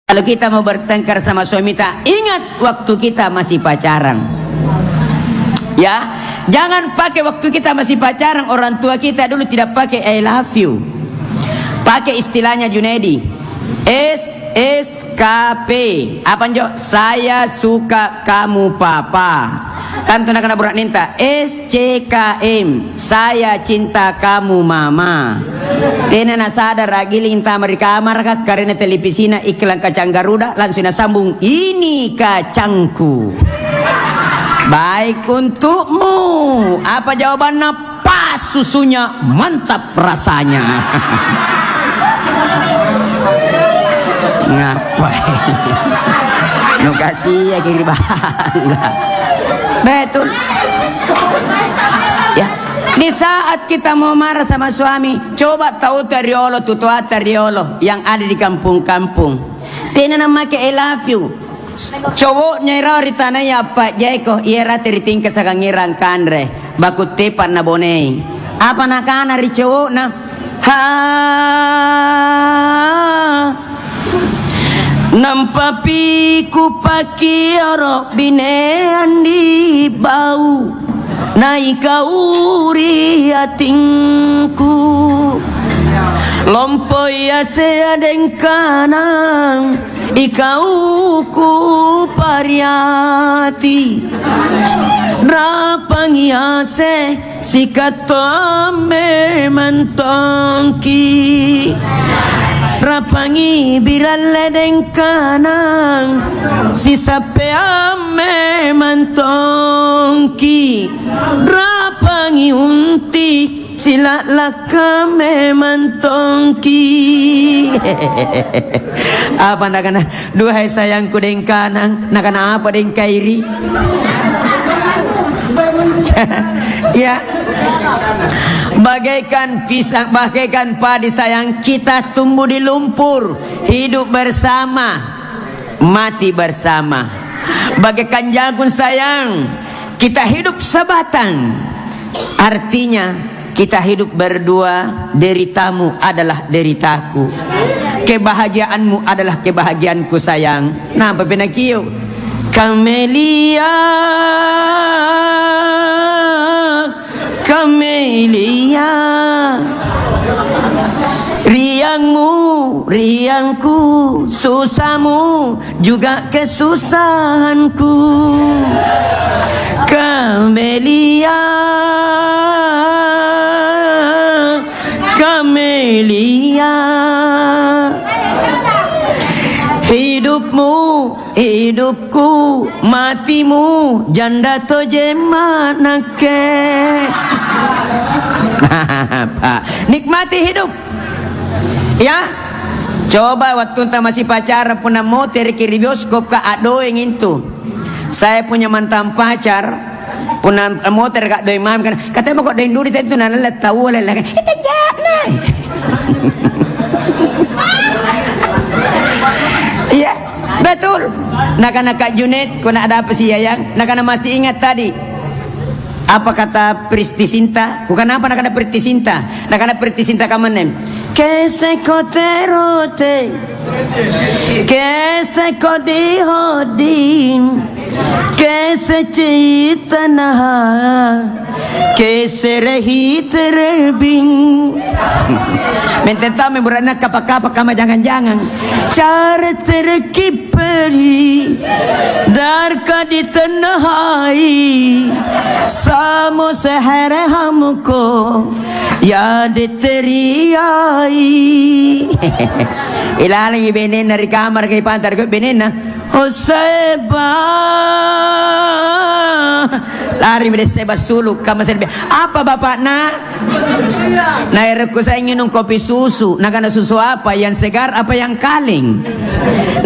Kalau kita mau bertengkar sama suami kita, ingat waktu kita masih pacaran. Ya, jangan pakai waktu kita masih pacaran. Orang tua kita dulu tidak pakai I love you. Pakai istilahnya Junedi. SKP. Apa njo? Saya suka kamu papa. Tantu nak burak ninta. SCKM. Saya cinta kamu mama. Tena na sadar agiling tamar di kamar kah karena televisina iklan kacang Garuda langsung na sambung ini kacangku. Baik untukmu. Apa jawabannya? Pas susunya, mantap rasanya. Ngapain? Nu kasih ya kiri bala. Betul. Ya. Di saat kita mau marah sama suami, coba tahu teriolo, tutua teriolo yang ada di kampung-kampung. Tena nama ke I love you. Cowok nyerah di tanah ya Pak Jeko, iera teritingkat sakangirang kanre, bakut tepan na bonei. Apa nakana ri cowok na? Ha. Nampapi ku pakiaro binean di bau. Naikauri atingku lompoi ase adeng kanang ikau ku pariati rapangi ase sikatome mantongki rapangi biralle deng kanang sisape ame mantongki rapangi unti sila lakame mantongki. Apa nakana duhai sayangku deng kanang nakana apa deng kairi. Ya, bagaikan pisang, bagaikan padi sayang, kita tumbuh di lumpur, hidup bersama, mati bersama. Bagaikan jagung sayang, kita hidup sebatang, artinya kita hidup berdua. Deritamu adalah deritaku, kebahagiaanmu adalah kebahagiaanku sayang. Nah, pepenakio Kamelia, Kamelia, riangmu, riangku, susahmu juga kesusahanku. Kamelia, Kamelia, hidupmu, hidupku, matimu, janda toje manake. Pak, nikmati hidup. Ya, coba waktu kita masih pacaran puna motor kiri bioskop ke ado yang itu. Saya punya mantan pacar, puna motor kak doi mam kan. Katanya kok doi duri itu nana tahu oleh lagi. Itu jangan. Iya, betul. Nak Junet, kau nak ada apa sih Yayang? Nak masih ingat tadi? Apa kata Priti Sinta? Bukan apa nak Priti Sinta? Nak Priti Sinta kamu nem? Que se coterote, que se codihodin, que se citanaha, que se rehiterebing. Mententang memberana kapak-kapak kama jangan-jangan. Cara terkiperi darka di tanahai, samo sehere hamko ya deteriai. Ilalang ibenen dari kamar kay pantar ko benena Joseba lari mede seba suluk kama serbe apa bapak na nair ko sa inyo nung kopi susu nakana susu apa yang segar apa yang kaleng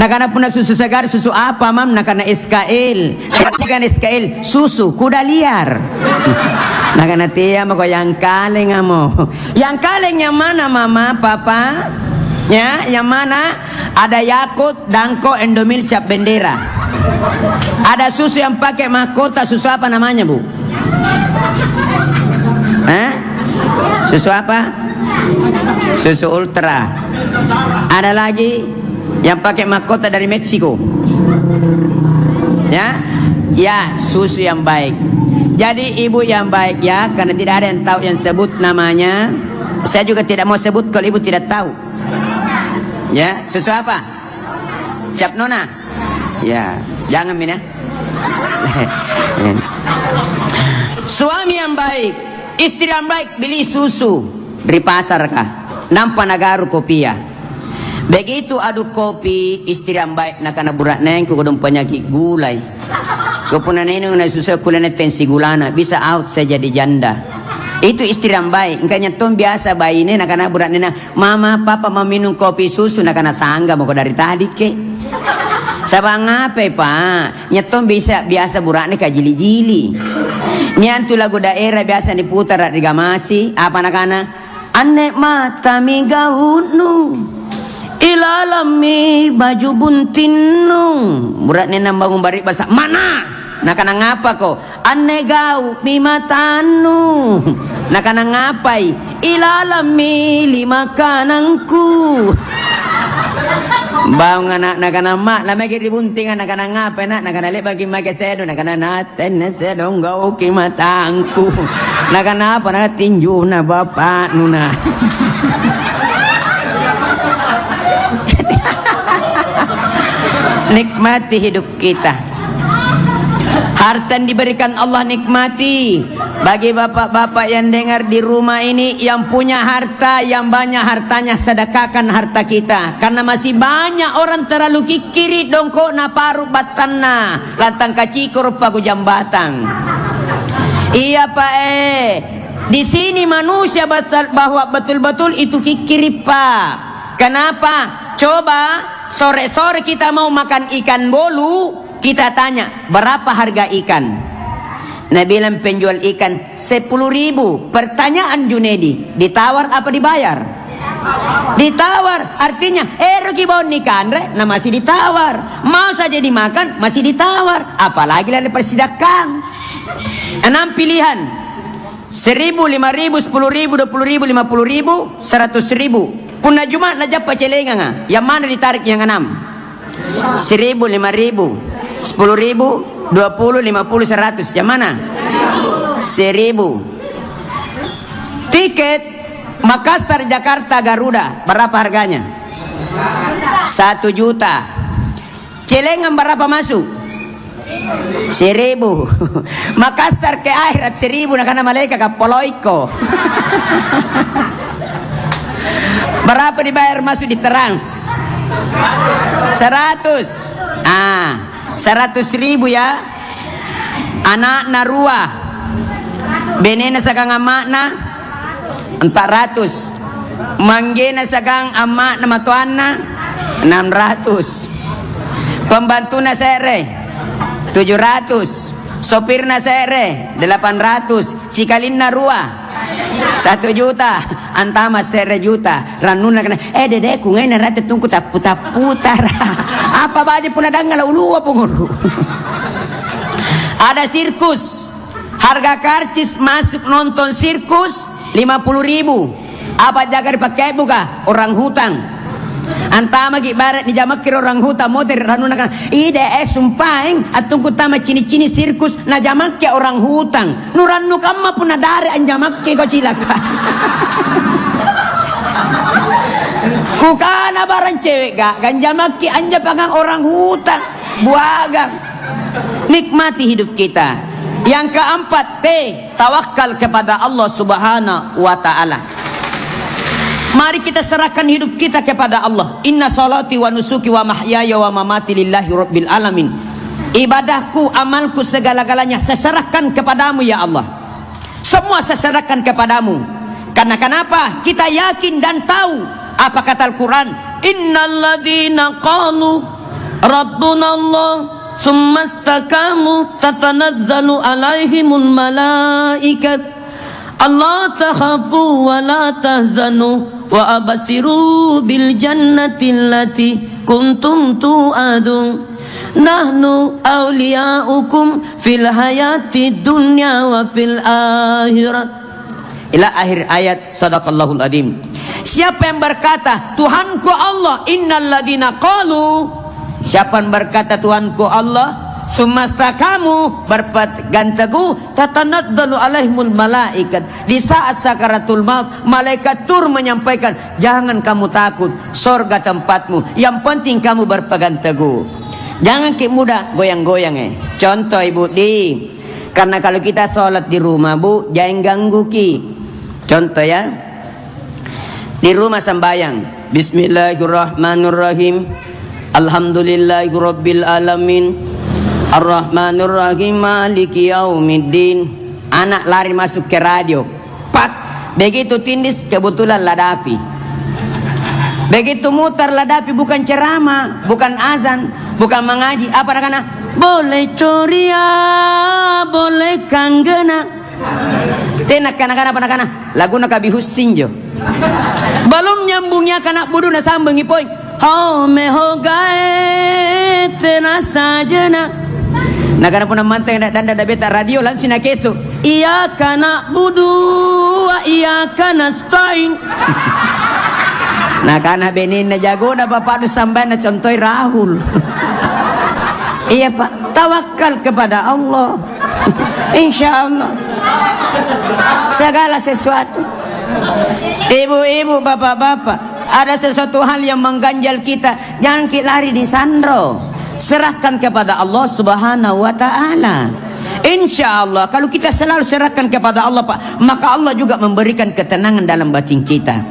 nakana puna susu segar susu apa mam nakana SKL nakana SKL susu kuda liar nakana tiya mo ko yang kaleng amo yang kaleng yang mana mama papa ya yang mana ada Yakult Danko Endomil cap bendera ada susu yang pakai mahkota susu apa namanya bu? Susu apa? Susu ultra. Ada lagi yang pakai mahkota dari Meksiko. Ya, susu yang baik. Jadi ibu yang baik ya, karena tidak ada yang tahu yang sebut namanya. Saya juga tidak mau sebut kalau ibu tidak tahu. Ya, susu apa? Cap nona. Ya, jangan Mina. Suami yang baik, istri yang baik, beli susu dari pasar kah? Nampak nagaru kopi ya. Begitu aduk kopi, istri yang baik nak kena burak neng ku kodong penyakit gulai. Kau punya neneng na susah kulana tensi gulana, bisa out saya jadi janda. Itu istri yang baik. Engkanya tom biasa bayi ini nak kena burak nena, mama papa mau minum kopi susu nak kena sangga mau dari tadi ke. Sabang apa pak? Nyetom bisa biasa burak nih kajili-jili. Nyantu lagu daerah biasa diputar di gamasi. Apa nak-anak? Anek mata mi gaunu ilalami baju buntinu. Burak nena bangun barik bahasa mana? Nak kana ngapa ko? Ane gau mi matanu. Nak kana ngapai? Ilalami lima kanangku. Bang anak nak kana mak lama kiri bunting anak kana ngapa nak kana le bagi make sedo nak kana naten sedo gau ki matangku. Nak kana apa nak tinju na bapak nuna. Nikmati hidup kita. Harta yang diberikan Allah nikmati. Bagi bapak-bapak yang dengar di rumah ini, yang punya harta, yang banyak hartanya, sedekahkan harta kita. Karena masih banyak orang terlalu kikiri dongko na paru batanna lantang kacikur pagu jambatan. Iya pak di sini manusia bahwa betul-betul itu kikiri pak. Kenapa? Coba sore-sore kita mau makan ikan bolu. Kita tanya, berapa harga ikan? Nah bilang penjual ikan 10.000. Pertanyaan Junedi, ditawar apa dibayar? Ditawar, artinya rugi bawon ikan re, nah masih ditawar. Mau saja dimakan, masih ditawar. Apalagi lagi persidakan. 6 pilihan, 1.000, 5.000, 10.000, 20.000, 50.000, 100.000. Kuna cuma najap pacelenga nga. Yang mana ditarik yang 6? 1.000, 5.000. 10.000, 20, 50, 100. Yang mana? 1.000. Tiket Makassar, Jakarta, Garuda berapa harganya? 1 juta. Celengan berapa masuk? 1.000. Makassar ke akhirat 1.000 nak kana malaikat ka poloiko. Berapa dibayar masuk di trans? 100. 100.000 ya. Anak narua benena sakang amakna 400. Manggena sakang amakna matuanna 600. Pembantuna sere 700. Sopirna sere 800. Cikalin narua 1 juta. Antama sere juta. Ranuna kena dedeku ngayon narate tungku taputar. Apa baja pun ada ngalau ulu penguru. Ada sirkus. Harga karcis masuk nonton sirkus 50.000. Apa jaga dipakai buka? Orang hutang. Antama gi barat di jamak kira orang hutan motor ranuna kan ide sumpaing atungku tama cini-cini sirkus na jamak ke orang hutang nurannu kamma pun adare an jamak ke ko cilaka. Kukana barang cewek gak ganjamaki anja pangang orang hutan buagang. Nikmati hidup kita. Yang keempat, tawakal kepada Allah Subhanahu wa taala. Mari kita serahkan hidup kita kepada Allah. Inna salati wa nusuki wa mahyaya wa mamati lillahi rabbil alamin. Ibadahku, amalku, segala-galanya saya serahkan kepadamu ya Allah. Semua saya serahkan kepadamu. Karena kenapa? Kita yakin dan tahu apa kata Al-Quran. Innalladzina qalu Rabbuna Allah summa istaqamu tatanazzalu alaihimul malaikat Allah takhafu wa la tahzanu wa abasiru bil jannati allati kuntum tu'adun nahnu awliyaukum fil hayati dunya wa fil akhirat. Ila akhir ayat. Sadaqallahul adzim. Siapa yang berkata Tuhanku Allah, innalladzina qalu, siapa yang berkata Tuhanku Allah, sumasta kamu berpegang teguh, tatanaddalu alaihimul malaikat, di saat sakaratul maut malaikat tur menyampaikan, jangan kamu takut, sorga tempatmu, yang penting kamu berpegang teguh, jangan ki mudah goyang-goyang. Contoh ibu di, karena kalau kita sholat di rumah bu, jangan ganggu ki. Contoh ya, di rumah sembahyang, bismillahirrahmanirrahim, alhamdulillahirabbil alamin, ar-rahmanirrahim, maliki yaumiddin. Anak lari masuk ke radio, pak, begitu tindis kebetulan Ladafi, begitu mutar Ladafi, bukan ceramah, bukan azan, bukan mengaji, apa nak, boleh coria, boleh kanggena, tenak kanak-kanak apa lagu nak kabihus sinjo, belum nyambungnya kanak budu na sambungi poin, hau mehogae tenasa jena. Nah karena pun manteng dan ada beta radio langsung nak keso, iya kana budu, iya kana stain. Nah karena benin na jago na bapak nu sampai na contoh Rahul. Iya pak, tawakal kepada Allah. Insya Allah segala sesuatu. Ibu-ibu, bapak-bapak, ada sesuatu hal yang mengganjal kita, jangan kita lari di sandro, serahkan kepada Allah Subhanahu wa ta'ala. Insya Allah kalau kita selalu serahkan kepada Allah pak, maka Allah juga memberikan ketenangan dalam batin kita.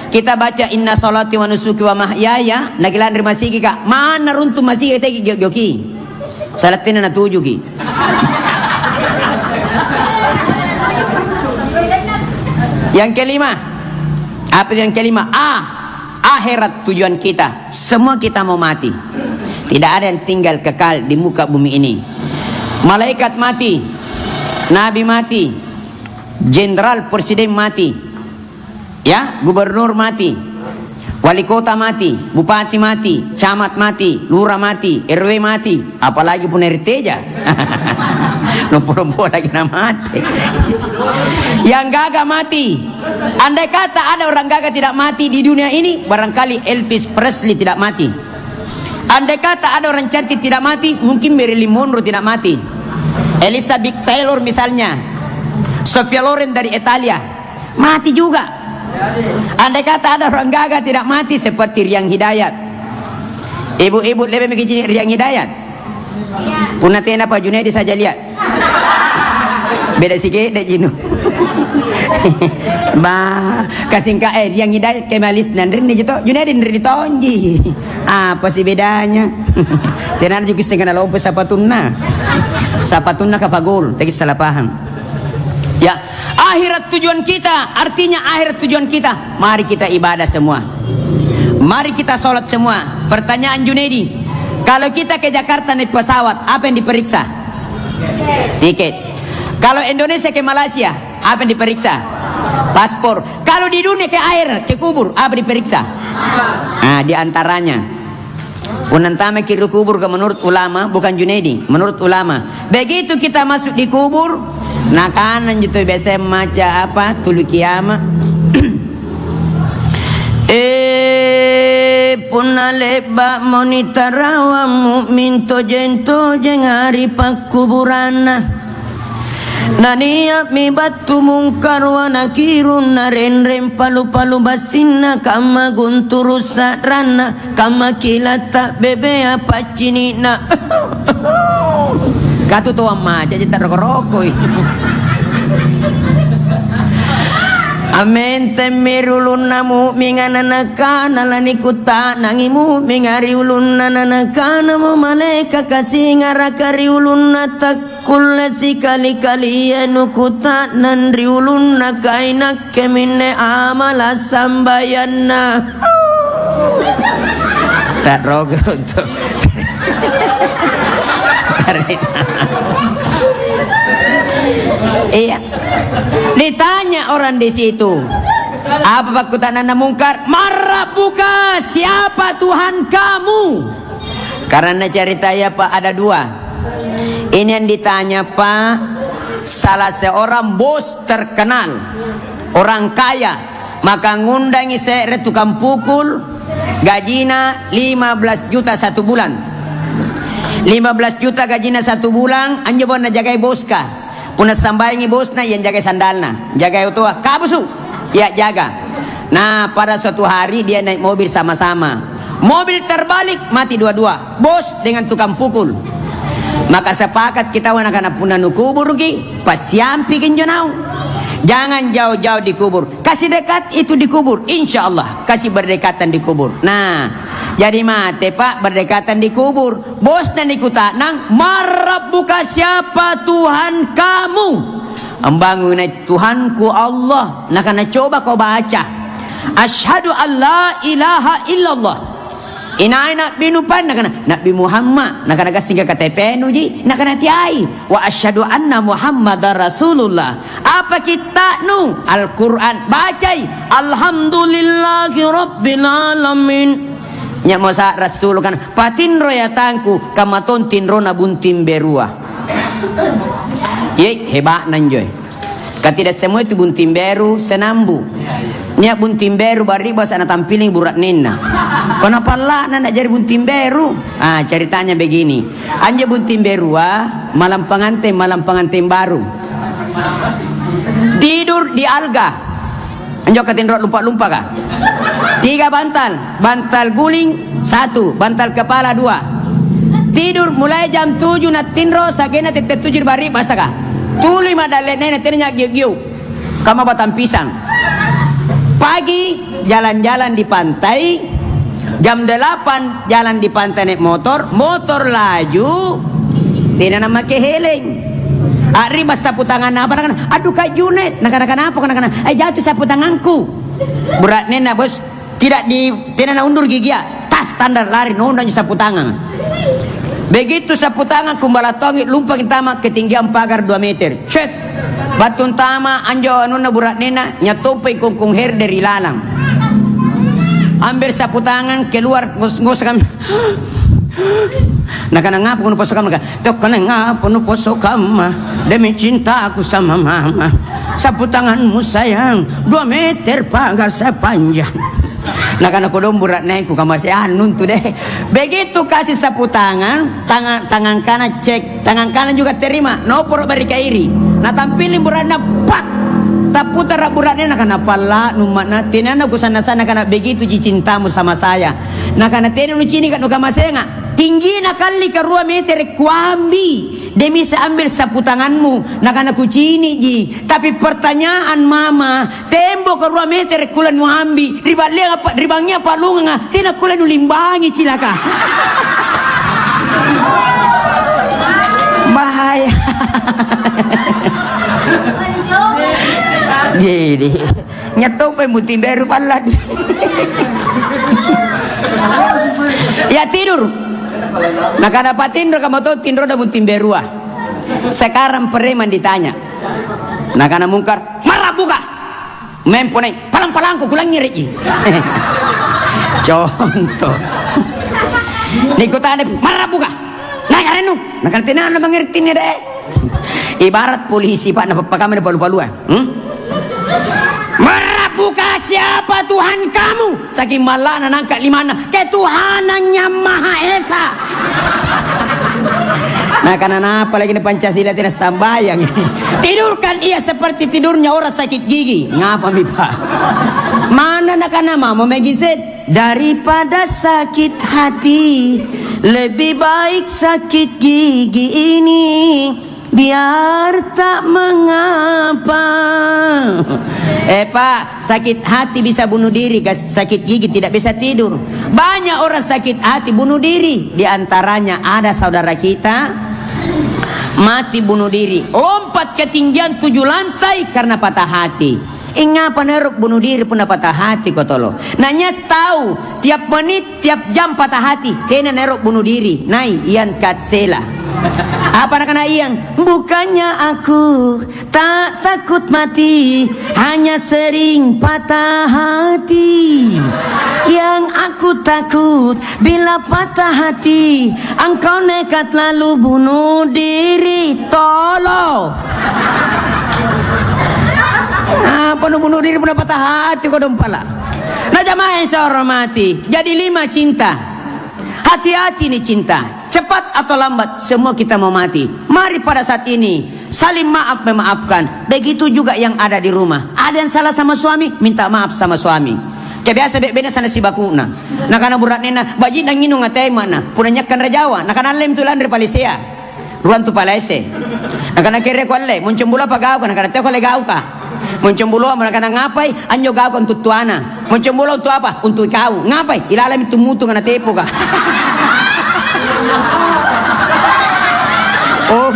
Kita baca inna salati wa nusuki wa mahyaya nagilan ri masigi ka mana runtu masigi tegi joki salatina na tuju ki. Yang kelima, apa yang kelima? Akhirat tujuan kita. Semua kita mau mati, tidak ada yang tinggal kekal di muka bumi ini. Malaikat mati, nabi mati, jenderal presiden mati, ya, gubernur mati, wali kota mati, bupati mati, camat mati, lurah mati, RW mati, apalagi pun RT aja. Nomor lagi nama mati. Yang gagah mati. Andai kata ada orang gagah tidak mati di dunia ini, barangkali Elvis Presley tidak mati. Andai kata ada orang cantik tidak mati, mungkin Marilyn Monroe tidak mati. Elizabeth Taylor misalnya, Sophia Loren dari Italia mati juga. Andai kata ada orang gagah tidak mati seperti Riang Hidayat. Ibu-ibu lebih begini Riang Hidayat. Punah tena Pak Junaidi saja lihat. Beda sikit dek jinu. Bah, kasingka Riang Hidayat kemalis nandrin ni jito. Junaidi nandrin tonji. Apa sih bedanya? Tenan juga setengah lompat sapatuna. Sapatuna kapagol, tadi salah paham. Ya, akhirat tujuan kita, artinya akhirat tujuan kita. Mari kita ibadah semua. Mari kita sholat semua. Pertanyaan Junaidi, kalau kita ke Jakarta naik pesawat, apa yang diperiksa? Tiket. Kalau Indonesia ke Malaysia, apa yang diperiksa? Paspor. Kalau di dunia ke air, ke kubur, apa diperiksa? Nah, di antaranya unantama kiri kubur ke menurut ulama, bukan Junaidi, menurut ulama. Begitu kita masuk di kubur, nah kanan itu biasa maca apa? Tulu kiamat. Punna leba monitarawa mu'min tojen hari pakuburana. Naniya mi batu mungkar wa nakirun naren rem palu basinna kama gunturus sarana kama kilata bebe apa cinina. Katu tuwa maca jita roko-roko. Amen temirulun namu mingananakana lanikuta nangimu mingari ulun nananakana mo maleka kasingara kariulun natakul sikali kalianukuta nanriulun nakainak kemine amala sambayana. Tak rogo untuk iya. Ditanya orang di situ, apa pakutanan mungkar? Marah buka, siapa Tuhan kamu? Karena ceritanya Pak ada dua. Ini yang ditanya Pak, salah seorang bos terkenal, orang kaya, Maka ngundangi sere tukang pukul, gajina 15 juta 1 bulan. 15 juta gajina 1 bulan, anjo bona jagai boska. Puna sambayangi bosna yang jagai sandalna, jagai utua, kabusu, ya jaga. Nah pada suatu hari dia naik mobil sama-sama. Mobil terbalik, mati dua-dua, bos dengan tukang pukul. Maka sepakat kita anak-anak puna nukubur ki, pasiampi kinjonau. Jangan jauh-jauh dikubur, kasih dekat itu dikubur, insya Allah kasih berdekatan dikubur. Nah jadi mate pak berdekatan dikubur, bos dan ikutan nang marab buka siapa Tuhan kamu, ambangun Tuhanku Allah. Nah karena coba kau baca asyhadu an la ilaha illallah inai nak binupan Nabi Muhammad nak singgah KTP nuji nak tiai wa asyhadu anna Muhammadar Rasulullah. Apa kita nu Al-Qur'an bacai alhamdulillahi rabbil alamin nya mosa rasul kan patinro ya tangku kamaton tinro na buntim berua. Ye hebat nanjoy. Katida semua itu buntim beru senambu. Nya buntim beru bari bos ana tampiling burat nena. Kenapa lah nak jadi buntim beru? Ah ceritanya begini. Anja buntim berua malam pengantin baru. Tidur di alga. Anjo katindro lupa kah? 3 bantal guling 1, bantal kepala 2. Tidur mulai jam 7 na tinro sagena tete 7 bari basaka. Tuli madale nene ternya giu-giu. Kama batang pisang. Pagi jalan-jalan di pantai. Jam 8 jalan di pantai naik motor laju. Tidak nama keheleng. Riba sapu tangan apa kan? Aduh Kak Junet, nak apa kan? Jatuh sapu tanganku. Berat nena bos, tidak undur gigi ya. Tas standar lari nondanya sapu tangan. Begitu sapu tangan kumbala tongi lumpang tama ketinggian pagar 2 meter. Cek. Batun tama anjo anuna berat nena nyatopai kungkung her dari lalang. Ambil sapu tangan keluar ngos-ngosakan. Nak ngapa kuno posokam nak tok kana ngapa kuno posokam demi cintaku sama mama. Sapu tanganmu sayang 2 meter pagar sepanjang. Nak kana kodom berat naikku kamasi anun tu deh. Begitu kasih sapu tangan kanan cek, tangan kanan juga terima. Nopor bari kairi. Nah tampilin beratna pak. Taputar buratnya nak kana pala numakna tinana kusana-sana kana begitu cintamu sama saya. Nak kana tene nu cini kan kamasenga. Tinggi nak kali ke 2 meter kuambi. Demi seambil sapu tanganmu nak kana kucini ji. Tapi pertanyaan mama, tembok ke 2 meter kula nu ambi. Ribangnya palunga tina kula nu limbangi cilaka. Bahaya. Jadi nyatok pe mutim beru pala. Ya tidur. Nah kada patin kamu tahu tindro da mutim berua. Sekarang preman ditanya. Nah kana mungkar marah buka. Memponeng palang-palangku kulang nyeri. Contoh. Nikutane marah buka. Nah karenu. Nah kana tenan mengerti ni deh. Ibarat polisi pak na kami na palu-paluan. Merabuka siapa Tuhan kamu? Saking malah nangkat limana ketuhanannya Maha Esa. Nah karena apa lagi Pancasila tidak sambayang. Tidurkan ia seperti tidurnya orang sakit gigi. Ngapa mi pak? Mana nak nama mau megiset daripada sakit hati lebih baik sakit gigi ini. Biar tak mengapa. Pak, sakit hati bisa bunuh diri, sakit gigi tidak bisa tidur. Banyak orang sakit hati bunuh diri. Di antaranya ada saudara kita mati bunuh diri, lompat ketinggian 7 lantai karena patah hati. Ingat peneruk bunuh diri pun patah hati kotolo. Nanya tahu tiap menit tiap jam patah hati. Kena neruk bunuh diri. Nai Ian Katsela. Apa nak Ian? Bukannya aku tak takut mati, hanya sering patah hati. Yang aku takut bila patah hati, engkau nekat lalu bunuh diri. Tolong. Apa nu bunuh diri pun patah hati kau pala. Nah jamaah yang saya hormati, jadi 5 cinta. Hati-hati nih cinta, cepat atau lambat semua kita mau mati. Mari pada saat ini saling maaf memaafkan. Begitu juga yang ada di rumah. Ada yang salah sama suami, minta maaf sama suami. Kayak biasa bebena sana si bakuna. Nakana burat nena baji nang nginu ngatai mana. Punanyakan rajawa. Nakana lem tulan dari Palisia. Ruan tu palese. Nakana kere ko alle muncembula pagau kana kana teko legau ka. Muncembula nakana ngapai anyo gau kan tutuana. Muncembula untuk apa? Untuk kau. Ngapai? Ilalam itu mutu kana tepo ka. Oh.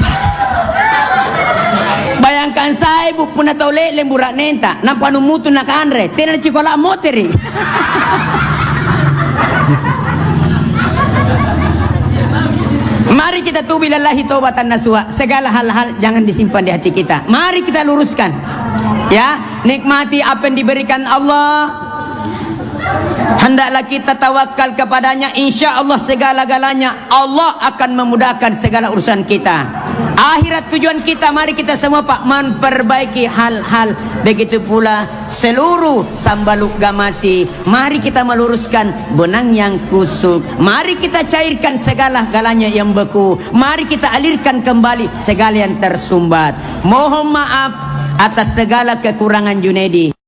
Bayangkan saya ibu puna taule lemburak nenta nampak numutu nak andre tenan cikola moteri. Mari kita tubi lillahi taubatan nasuha. Segala hal-hal jangan disimpan di hati kita. Mari kita luruskan. Ya, nikmati apa yang diberikan Allah. Hendaklah kita tawakal kepadanya, insya Allah segala-galanya Allah akan memudahkan segala urusan kita. Akhirat tujuan kita, mari kita semua Pak memperbaiki hal-hal. Begitu pula seluruh sambaluk gamasi, mari kita meluruskan benang yang kusut. Mari kita cairkan segala-galanya yang beku. Mari kita alirkan kembali segala yang tersumbat. Mohon maaf atas segala kekurangan Junaidi.